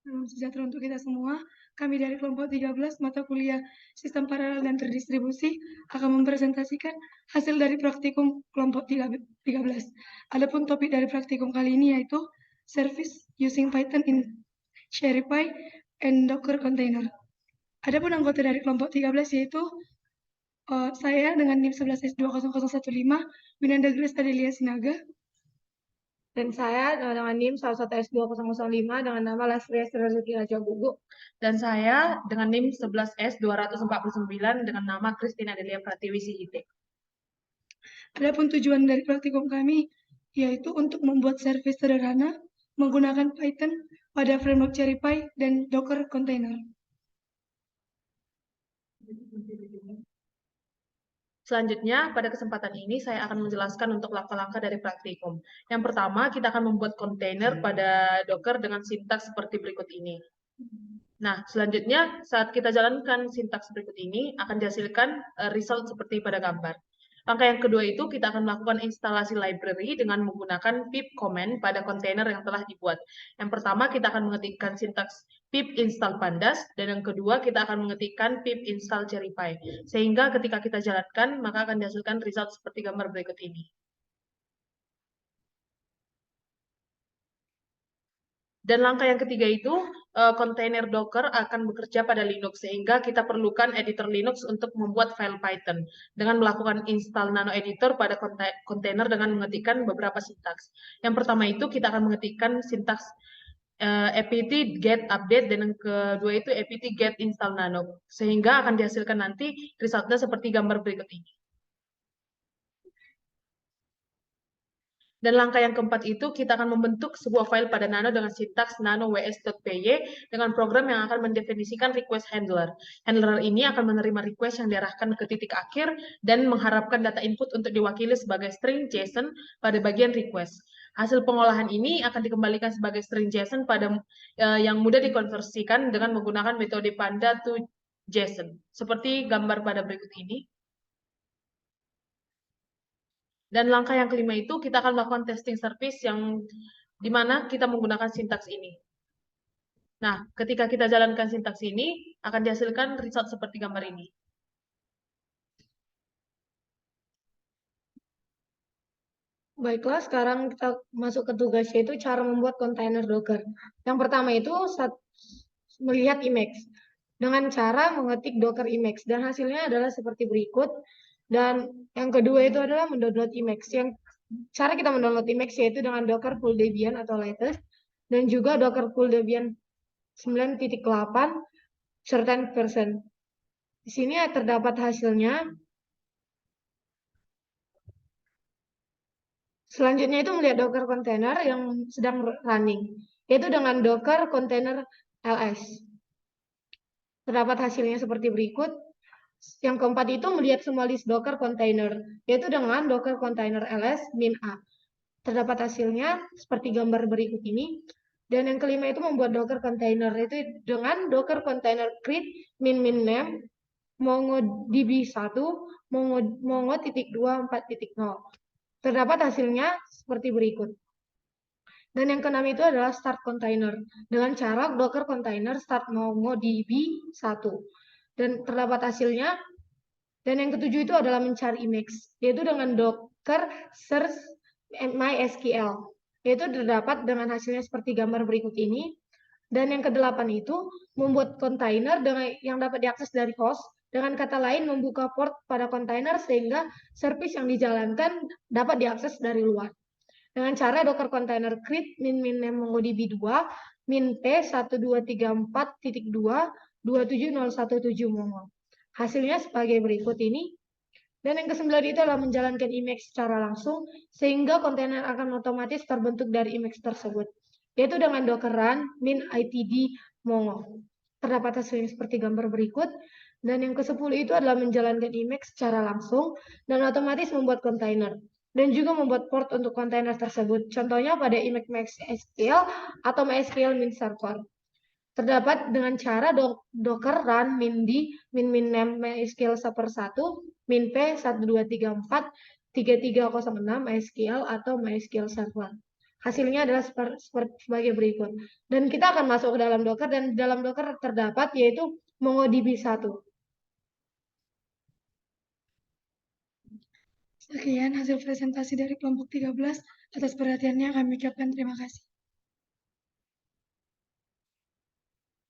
Salam sejahtera untuk kita semua. Kami dari kelompok 13 mata kuliah Sistem Paralel dan Terdistribusi akan mempresentasikan hasil dari praktikum kelompok 13. Adapun topik dari praktikum kali ini yaitu Service Using Python in SharePy and Docker Container. Adapun anggota dari kelompok 13 yaitu saya dengan NIM 11S20015, Winanda Grace Adelia Sinaga. Dan saya dengan NIM 11S2005 dengan nama Lasri Rezeki Raja Gugu. Dan saya dengan NIM 11S249 dengan nama Christina Delia Pratiwi Sihite. Adapun tujuan dari praktikum kami yaitu untuk membuat service sederhana menggunakan Python pada framework SharePy dan Docker Container. Selanjutnya, pada kesempatan ini saya akan menjelaskan untuk langkah-langkah dari praktikum. Yang pertama, kita akan membuat kontainer pada Docker dengan sintaks seperti berikut ini. Nah, selanjutnya saat kita jalankan sintaks berikut ini akan dihasilkan result seperti pada gambar. Langkah yang kedua itu kita akan melakukan instalasi library dengan menggunakan pip command pada kontainer yang telah dibuat. Yang pertama kita akan mengetikkan sintaks pip install pandas dan yang kedua kita akan mengetikkan pip install SharePy. Sehingga ketika kita jalankan maka akan dihasilkan result seperti gambar berikut ini. Dan langkah yang ketiga itu, kontainer Docker akan bekerja pada Linux, sehingga kita perlukan editor Linux untuk membuat file Python. Dengan melakukan install nano editor pada kontainer dengan mengetikkan beberapa sintaks. Yang pertama itu kita akan mengetikkan sintaks apt get update, dan yang kedua itu apt get install nano. Sehingga akan dihasilkan nanti resultnya seperti gambar berikut ini. Dan langkah yang keempat itu kita akan membentuk sebuah file pada nano dengan sintaks nano.ws.py dengan program yang akan mendefinisikan request handler. Handler ini akan menerima request yang diarahkan ke titik akhir dan mengharapkan data input untuk diwakili sebagai string JSON pada bagian request. Hasil pengolahan ini akan dikembalikan sebagai string JSON pada yang mudah dikonversikan dengan menggunakan metode panda to JSON. Seperti gambar pada berikut ini. Dan langkah yang kelima itu kita akan melakukan testing service yang dimana kita menggunakan sintaks ini. Nah, ketika kita jalankan sintaks ini, akan dihasilkan result seperti gambar ini. Baiklah, sekarang kita masuk ke tugasnya itu cara membuat kontainer Docker. Yang pertama itu melihat Emacs dengan cara mengetik Docker Emacs dan hasilnya adalah seperti berikut. Dan yang kedua itu adalah mendownload Emacs. Yang cara kita mendownload Emacs yaitu dengan Docker full Debian atau latest dan juga Docker full Debian 9.8 certain version. Di sini terdapat hasilnya. Selanjutnya itu melihat Docker container yang sedang running, yaitu dengan Docker container ls. Terdapat hasilnya seperti berikut. Yang keempat itu melihat semua list Docker container, yaitu dengan Docker container ls -a. Terdapat hasilnya seperti gambar berikut ini. Dan yang kelima itu membuat Docker container, yaitu dengan Docker container create -name MongoDB1 mongo.2.4.0. Terdapat hasilnya seperti berikut. Dan yang keenam itu adalah start container dengan cara Docker container start MongoDB1. Dan terdapat hasilnya. Dan yang ketujuh itu adalah mencari Emacs, yaitu dengan Docker search MySQL, yaitu terdapat dengan hasilnya seperti gambar berikut ini. Dan yang kedelapan itu membuat kontainer yang dapat diakses dari host. Dengan kata lain, membuka port pada kontainer sehingga service yang dijalankan dapat diakses dari luar. Dengan cara Docker container create -name MongoDB2 -p1234.2.27017 mongo. Hasilnya sebagai berikut ini. Dan yang kesembilan itu adalah menjalankan Emacs secara langsung sehingga kontainer akan otomatis terbentuk dari Emacs tersebut, yaitu dengan Docker run -itd mongo. Terdapat hasilnya seperti gambar berikut. Dan yang ke-10 itu adalah menjalankan Emacs secara langsung dan otomatis membuat kontainer dan juga membuat port untuk kontainer tersebut. Contohnya pada Emacs MySQL atau MySQL min server. Terdapat dengan cara Docker run -name MySQL server 1 -p 1234.3306 MySQL atau MySQL server. Hasilnya adalah sebagai berikut. Dan kita akan masuk ke dalam Docker, dan di dalam Docker terdapat yaitu MongoDB 1. Sekian hasil presentasi dari kelompok 13. Atas perhatiannya kami ucapkan terima kasih.